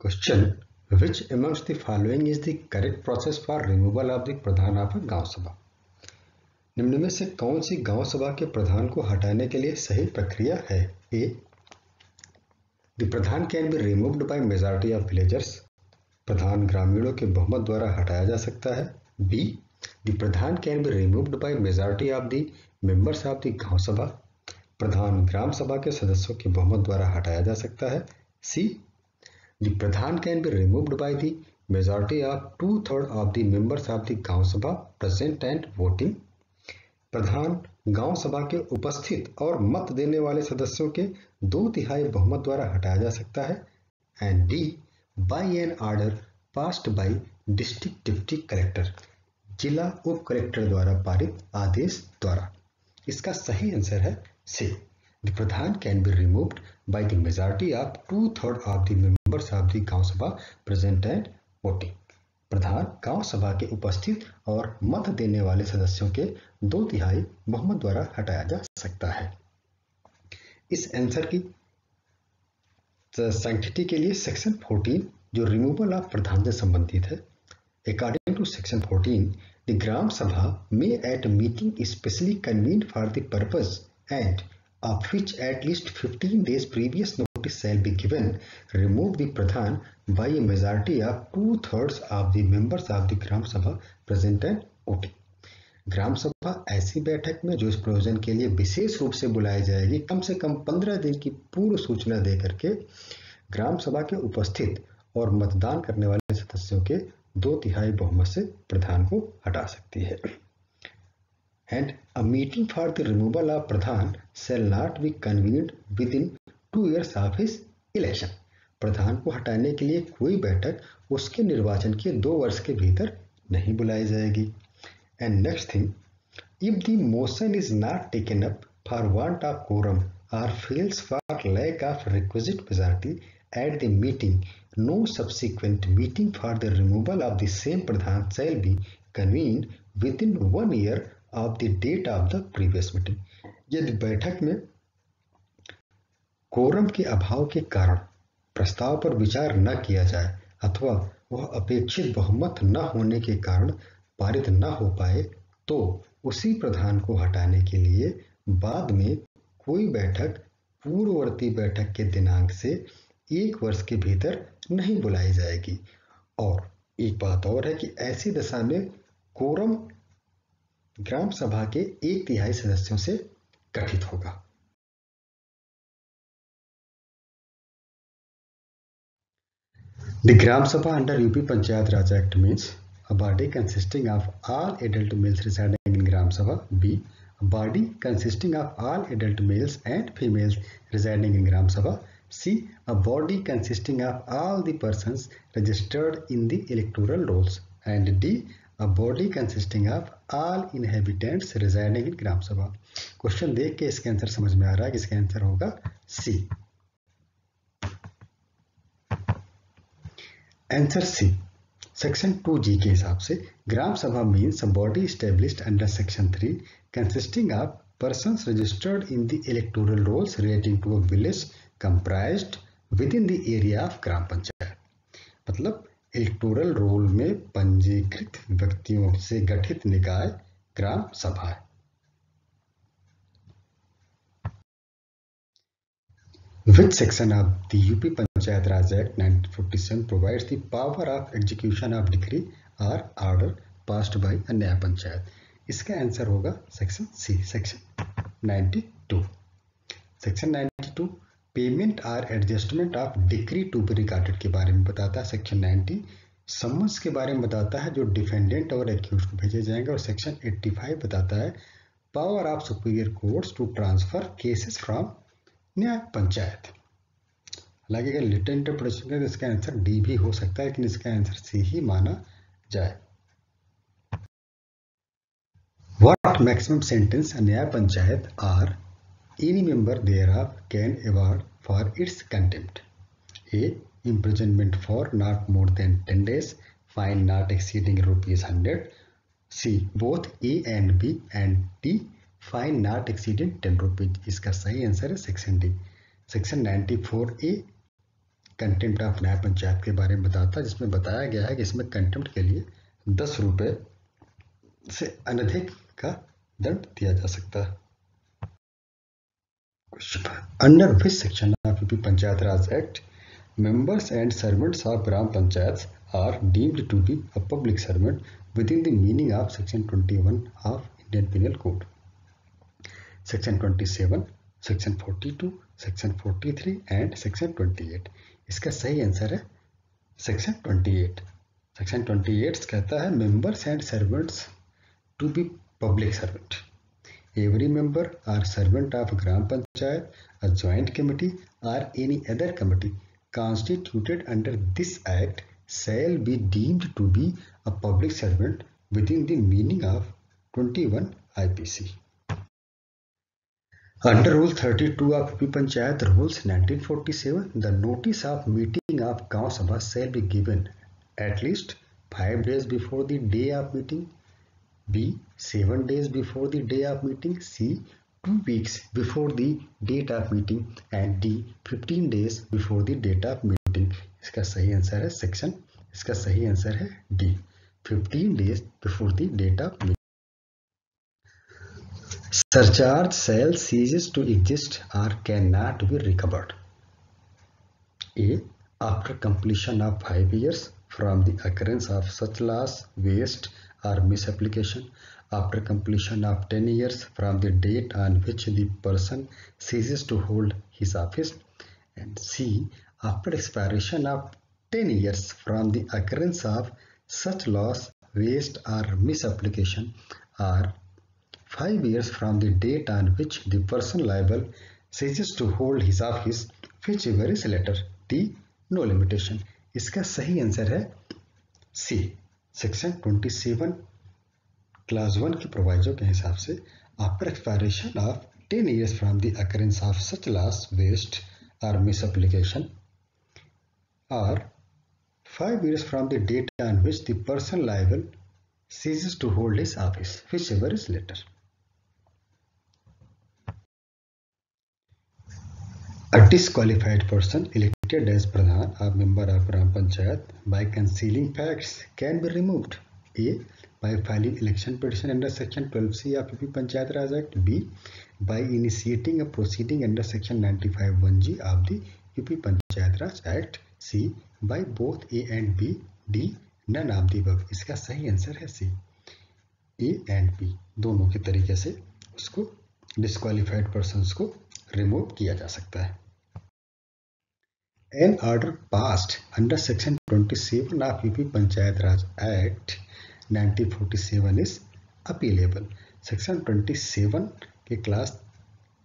Question: Which amongst the following is the correct process for removal of the Pradhan of a गांव सभा? निम्न में से कौन सी गांव सभा के प्रधान को हटाने के लिए सही प्रक्रिया है? A. The Pradhan can be removed by majority of villagers. प्रधान ग्रामीणों के बहुमत द्वारा हटाया जा सकता है. B. The Pradhan can be removed by majority of the members of the गांव सभा. प्रधान ग्राम सभा के सदस्यों के बहुमत द्वारा हटाया जा सकता है. C. The Pradhan can be removed by the majority of 2/3 of the members of the गांव सभा present and voting. प्रधान गांव सभा के उपस्थित और मत देने वाले सदस्यों के 2/3 बहुमत द्वारा हटाया जा सकता है. And D. By an order passed by district deputy collector. जिला उप कलेक्टर द्वारा पारित आदेश द्वारा. इसका सही आंसर है C. The Pradhan can be removed by the majority of 2/3 of the members of the गांव सभा present and voting. प्रधान गांव सभा के उपस्थित और मत देने वाले सदस्यों के 2/3 बहुमत द्वारा हटाया जा सकता है. इस आंसर की सैंक्टिटी के लिए सेक्शन 14 जो रिमूवल ऑफ प्रधान से संबंधित है. According to section 14, the Gram Sabha may at meeting specially convened for the purpose and of which at least 15 days previous notice shall be given, remove the Pradhan by a majority of 2/3 of the members of the Gram Sabha present and voting. ग्राम सभा ऐसी बैठक में जो इस प्रयोजन के लिए विशेष रूप से बुलाई जाएगी, कम से कम 15 दिन की पूर्व सूचना दे करके ग्राम सभा के उपस्थित और मतदान करने वाले सदस्यों के 2/3 बहुमत से प्रधान को हटा सकती है. And a meeting for the removal of Pradhan shall not be convened within 2 years of his election. प्रधान को हटाने के लिए कोई बैठक उसके निर्वाचन के 2 वर्ष के भीतर नहीं बुलाई जाएगी. And next thing, if the motion is not taken up for want of quorum or fails for lack of requisite majority at the meeting, no subsequent meeting for the removal of the same Pradhan shall be convened within 1 year of the date of the previous meeting. यदि बैठक में quorum के अभाव के कारण प्रस्ताव पर विचार न किया जाए अथवा वह अपेक्षित बहुमत न होने के कारण पारित न हो पाए, तो उसी प्रधान को हटाने के लिए बाद में कोई बैठक पूर्ववर्ती बैठक के दिनांक से 1 वर्ष के भीतर नहीं बुलाई जाएगी. और एक बात और है कि ऐसी दशा में कोरम ग्राम सभा के 1/3 सदस्यों से गठित होगा. The Gram Sabha under UP Panchayat Raj Act means a body consisting of all adult males residing in Gram Sabha. B. A body consisting of all adult males and females residing in Gram Sabha. C. A body consisting of all the persons registered in the electoral rolls. And D. A body consisting of all inhabitants residing in ग्राम सभा. Question देख के इसका answer समझ में आ रहा है कि इसका आंसर होगा सी. Answer C. सेक्शन 2G के हिसाब से Gram Sabha means a body established under section 3 consisting of persons registered in the electoral rolls relating to a village comprised within the area of Gram Panchayat. मतलब इलेक्टोरल रोल में पंजीकृत व्यक्तियों से गठित निकाय ग्राम सभा है. Which section of the UP Panchayat Raj Act 1947 provides the power of execution of decree or order passed by a न्याय पंचायत? इसका आंसर होगा section C, section 92. Section 92 payment और adjustment of decree to be recorded के बारे में बताता है. Section 90 summons के बारे में बताता है जो डिफेंडेंट और एक्यूज को भेजे जाएंगे. और सेक्शन 85 बताता है power of superior courts to transfer cases from Nyaya Panchayat. हालांकि अगर लिटल इंटरप्रिटेशन करें तो इसका आंसर डी भी हो सकता है, लेकिन इसका आंसर सी ही माना जाए. What maximum sentence a Nyaya Panchayat or any member thereof can award for its contempt? A. Imprisonment for not more than 10 days, fine not exceeding ₹100. C. Both A and B, and D. Fine not exceeding ₹10. इसका सही answer है section D. Section 94A contempt of न्याय पंचायत के बारे में बताता है, जिसमें बताया गया है कि इसमें कंटेम्प्ट के लिए 10 रुपये से अनधिक का दंड दिया जा सकता है। Under which section of UP panchayat Raj act members and servants of Gram Panchayats are deemed to be a public servant within the meaning of Section 21 of Indian Penal Code. Section 27, Section 42, Section 43 and Section 28. इसका सही answer है Section 28. Section 28 कहता है members and servants to be public servant. Every member or servant of Gram Panchayat, a joint committee or any other committee constituted under this act shall be deemed to be a public servant within the meaning of 21 IPC. Under Rule 32 of UP Panchayat Rules 1947, the notice of meeting of Gaon Sabha shall be given at least 5 days before the day of meeting, B. 7 days before the day of meeting, C. 2 weeks before the date of meeting and D. 15 days before the date of meeting. इसका सही answer है section, इसका सही answer है D. 15 days before the date of meeting. Surcharge shall ceases to exist or cannot be recovered. A. After completion of 5 years from the occurrence of such loss, waste or misapplication. After completion of 10 years from the date on which the person ceases to hold his office. And C. After expiration of 10 years from the occurrence of such loss, waste or misapplication, or 5 years from the date on which the person liable ceases to hold his office, whichever is later. D. No limitation. इसका सही answer है C. Section 27 class 1 की proviso के हिसाब से after expiration of 10 years from the occurrence of such loss, waste और misapplication, और 5 years from the date on which the person liable ceases to hold his office, whichever is later. A disqualified person elected as Pradhan or member of Gram Panchayat by concealing facts can be removed. A. By filing election petition under Section 12C of UP Panchayat Raj Act. B. By initiating a proceeding under Section 95(1)(g) of the UP Panchayat Raj Act. C. By both A and B. D. None of the above. इसका सही answer है C. A and B दोनों के तरीके से उसको disqualified persons को remove किया जा सकता है. An order passed under Section 27 of UP Panchayat Raj Act 1947 is appealable. Section 27 के क्लास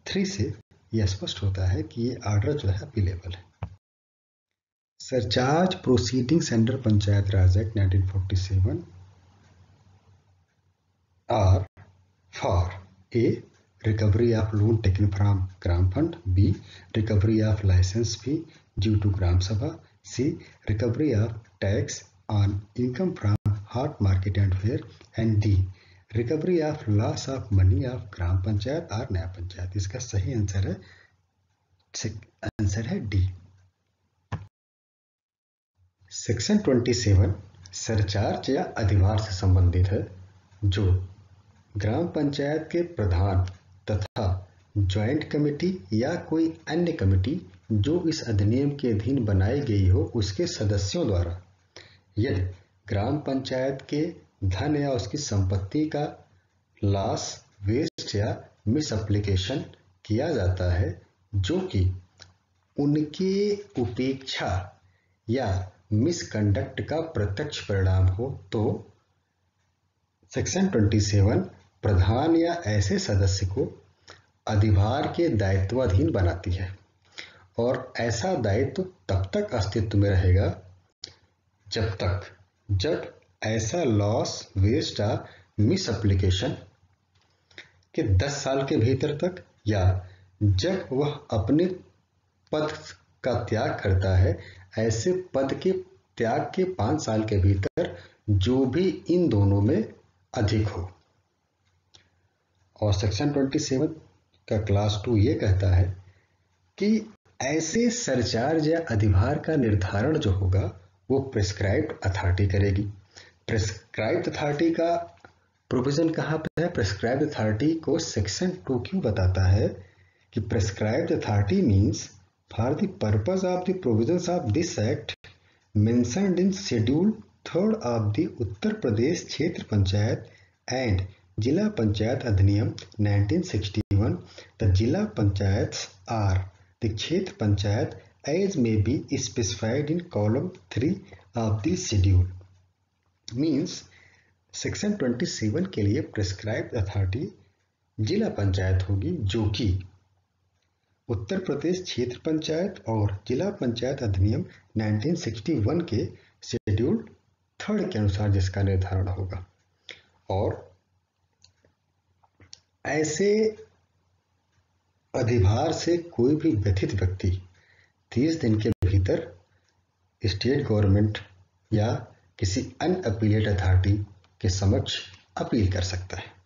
3 से यह स्पष्ट होता है कि ये ऑर्डर जो है अपीलेबल है. Surcharge proceedings under panchayat Raj act 1947 are for A. Recovery of loan taken from Gram Fund. B. Recovery of license fee due to Gram Sabha. C. Recovery of tax on income from hot market and fair. And D. Recovery of loss of money of Gram Panchayat or Nya Panchayat. इसका सही answer है D. Section 27 surcharge या अधिभार से संबंधित है, जो ग्राम पंचायत के प्रधान तथा ज्वाइंट कमेटी या कोई अन्य कमेटी जो इस अधिनियम के अधीन बनाई गई हो उसके सदस्यों द्वारा यदि ग्राम पंचायत के धन या उसकी संपत्ति का लॉस, वेस्ट या मिसएप्लीकेशन किया जाता है जो कि उनके उपेक्षा या मिसकंडक्ट का प्रत्यक्ष परिणाम हो, तो सेक्शन 27 प्रधान या ऐसे सदस्य को अधिभार के दायित्वाधीन बनाती है और ऐसा दायित्व तब तक अस्तित्व में रहेगा जब ऐसा लॉस, वेस्ट या मिसएप्लीकेशन के 10 साल के भीतर तक या जब वह अपने पद का त्याग करता है, ऐसे पद के त्याग के 5 साल के भीतर जो भी इन दोनों में अधिक हो. और सेक्शन 27 का क्लास 2 ये कहता है कि ऐसे सरचार्ज या अधिभार का निर्धारण जो होगा वो प्रिस्क्राइब्ड अथॉरिटी करेगी। प्रिस्क्राइब्ड अथॉरिटी का प्रोविजन कहाँ पे है? प्रिस्क्राइब्ड अथॉरिटी को सेक्शन 2 क्यों बताता है कि prescribed authority means for the purpose of the provisions of this act mentioned in schedule 3 of the Uttar Pradesh Kshetra Panchayat and जिला पंचायत अधिनियम 1961। द जिला पंचायत आर the क्षेत्र panchayat as may be specified in column 3 of the schedule। means section 27 के लिए prescribed authority जिला पंचायत होगी, जो कि उत्तर प्रदेश क्षेत्र पंचायत और जिला पंचायत अधिनियम 1961 के शेड्यूल 3 के अनुसार जिसका निर्धारण होगा। और ऐसे अधिभार से कोई भी व्यथित व्यक्ति 30 दिन के भीतर स्टेट गवर्नमेंट या किसी अनअपीलेट अथॉरिटी के समक्ष अपील कर सकता है।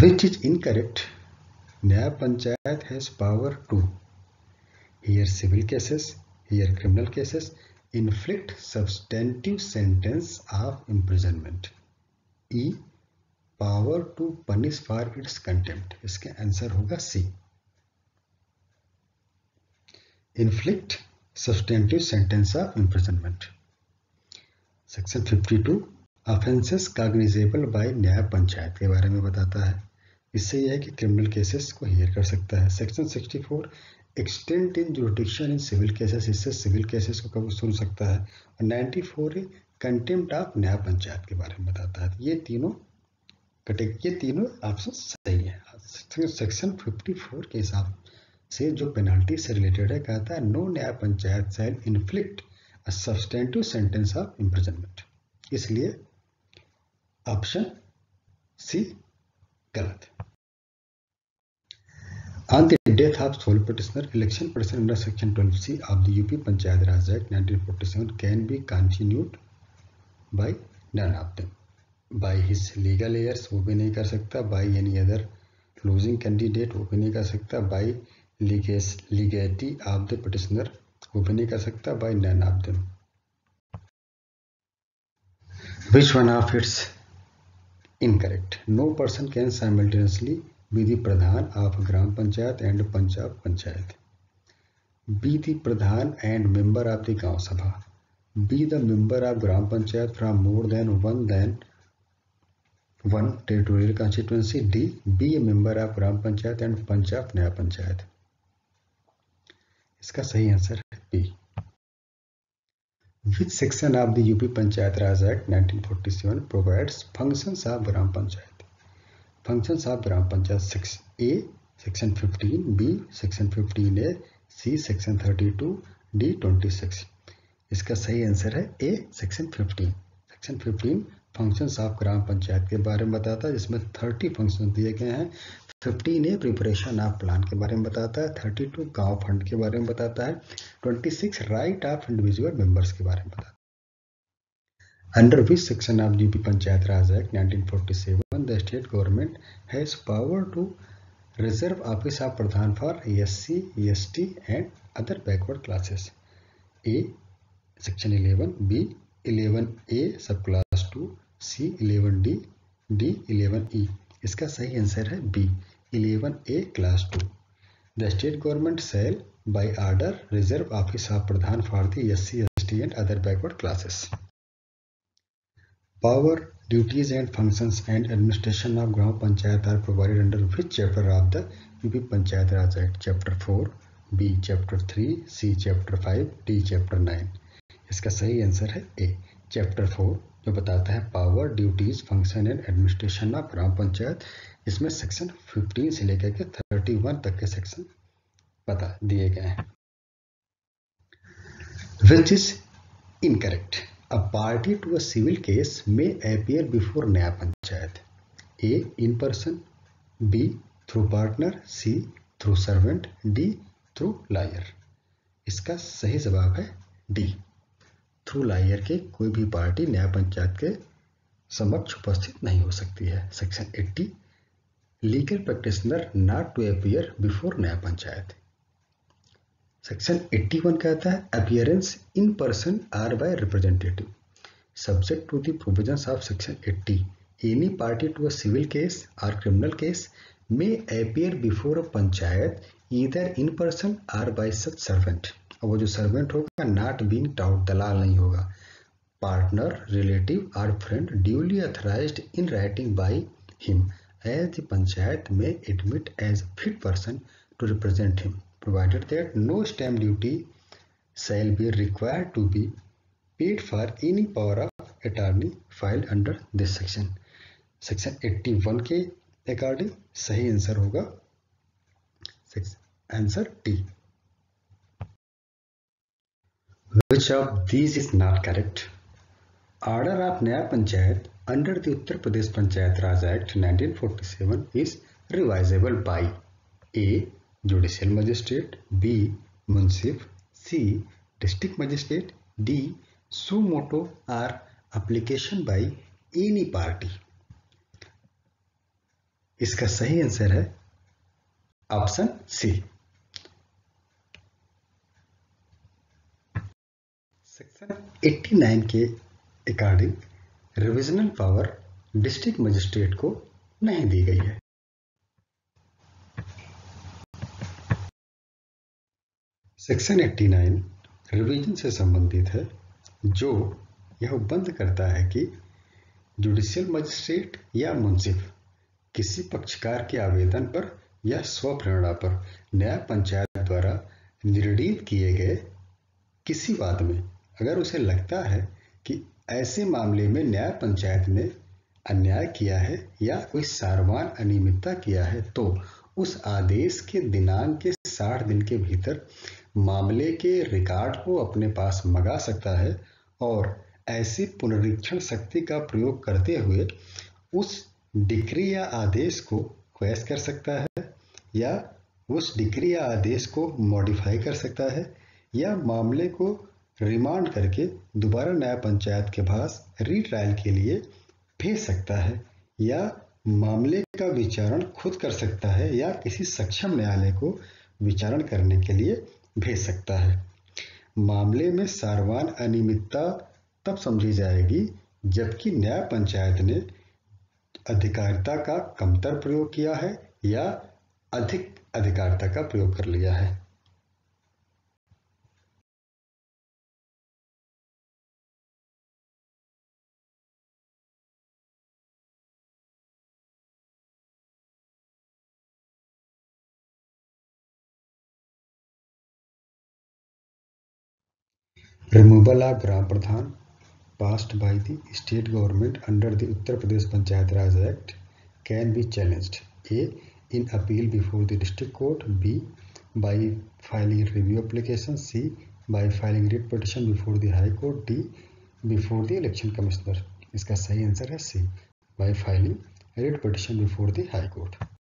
Which is incorrect? न्याय panchayat has power to hear civil cases, hear criminal cases, inflict substantive sentence of imprisonment। E power to punish for its contempt। इसका आंसर होगा C, inflict substantive sentence of imprisonment। Section 52 offences cognizable by Nyaya Panchayat के बारे में बताता है। इससे यह है कि क्रिमिनल केसेस को हियर कर सकता है। Section 64 extent in jurisdiction in civil cases, इससे सिविल केसेस को कब सुन सकता है। और 94 कंटेम्प्ट ऑफ न्याय पंचायत के बारे में बताता है। ये तीनों ऑप्शन सही है। सेक्शन 54 के हिसाब से जो पेनल्टी से रिलेटेड है, कहता है no Nyaya Panchayat shall inflict a substantive sentence of imprisonment. इसलिए ऑप्शन सी गलत। On the death of sole petitioner, election petition under section 12C of the UP Panchayat Raj Act 1947 can be continued by none of them। by his legal heirs वो भी नहीं कर सकता, by any other losing candidate वो भी नहीं कर सकता, by legatee of the petitioner वो भी नहीं कर सकता, by none of them। Which one of it's incorrect? No person can simultaneously be the Pradhan of Gram Panchayat and Panch of Panchayat। Be the Pradhan and member of the Gaon Sabha। Be the member of Gram Panchayat from more than one territorial constituency। D. Be a member of Gram Panchayat and Panch of Naya Panchayat। इसका सही answer है B। Which section of the UP Panchayat Raj Act 1947 provides functions of Gram Panchayat? Functions of Gram Panchayat A section 15, B section 15A, C section 32, D 26। इसका सही answer है A section 15। Section 15 functions of Gram Panchayat के बारे में बताता है, जिसमें 30 function दिए गए हैं। 15A प्रिपरेशन ऑफ प्लान के बारे में बताता है, 32 गांव फंड के बारे में बताता है, 26 राइट ऑफ इंडिविजुअल मेंबर्स के बारे में बताता है। Under which section of UP Panchayat Raj Act 1947 the state government has power to reserve office of Pradhan for SC, ST and other backward classes? A section 11, B 11A subclass 2, C 11D, D 11E। इसका सही answer है B 11A class 2। The state government shall by order reserve office of Pradhan for the SC, ST and other backward classes। Power, duties and functions and administration of Gram Panchayat are provided under which chapter of the UP Panchayat Raj Act? Chapter 4, B Chapter 3, C Chapter 5, D Chapter 9। इसका सही answer है A Chapter 4, जो बताता है power, duties, function and administration of Gram Panchayat. इसमें section 15 से लेकर के 31 तक के सेक्शन बता दिए गए हैं। Which is incorrect? A party to a civil case may appear before Nyaya Panchayat। A in person, B through partner, C through servant, D through lawyer। इसका सही जवाब है D थ्रू लायर के कोई भी पार्टी न्याय पंचायत के समक्ष उपस्थित नहीं हो सकती है। Section 80 legal practitioner not to appear before Nyaya Panchayat. Section 81 कहता है appearance in person or by representative. Subject to the provisions of section 80 any party to a civil case और criminal case may appear before a panchayat either in person or by such servant। और वो जो servant होगा not being tout, दलाल नहीं होगा, partner, relative और friend duly authorized in writing by him as the panchayat may admit as fit person to represent him provided that no stamp duty shall be required to be paid for any power of attorney filed under this section। Section 81 के according सही answer होगा answer D. Which of these is not correct? Order of न्याय panchayat under the Uttar Pradesh panchayat Raj act 1947 is revisable by A. Judicial Magistrate, B. Munsif, C. District Magistrate, D. Suo motu or application by any party। इसका सही answer है option C. Section 89 के according revisional power district magistrate को नहीं दी गई है। Section 89 revision से संबंधित है, जो यह बंद करता है कि जुडिशियल मजिस्ट्रेट या मुंसिफ किसी पक्षकार के आवेदन पर या स्वप्रेरणा पर न्याय पंचायत द्वारा निर्णीत किए गए किसी वाद में अगर उसे लगता है कि ऐसे मामले में न्याय पंचायत ने अन्याय किया है या कोई सारवान अनियमितता किया है, तो उस आदेश के दिनांक के 60 दिन के भीतर मामले के रिकॉर्ड को अपने पास मंगा सकता है और ऐसी पुनरीक्षण शक्ति का प्रयोग करते हुए उस डिक्री या आदेश को क्वेश कर सकता है या उस डिक्री या आदेश को मॉडिफाई कर सकता है या मामले को रिमांड करके दोबारा न्याय पंचायत के पास रीट्रायल के लिए भेज सकता है या मामले का विचारण खुद कर सकता है या किसी सक्षम न्यायालय को विचारण करने के लिए भेज सकता है। मामले में सारवान अनियमितता तब समझी जाएगी जबकि न्याय पंचायत ने अधिकारिता का कमतर प्रयोग किया है या अधिक अधिकारिता का प्रयोग कर लिया है। Removal of gram Pradhan passed by the state government under the Uttar Pradesh Panchayat Raj Act can be challenged: A. in appeal before the district court, B. by filing review application, C. by filing writ petition before the high court, D. before the election commissioner। इसका सही answer है C, by filing writ petition before the high court।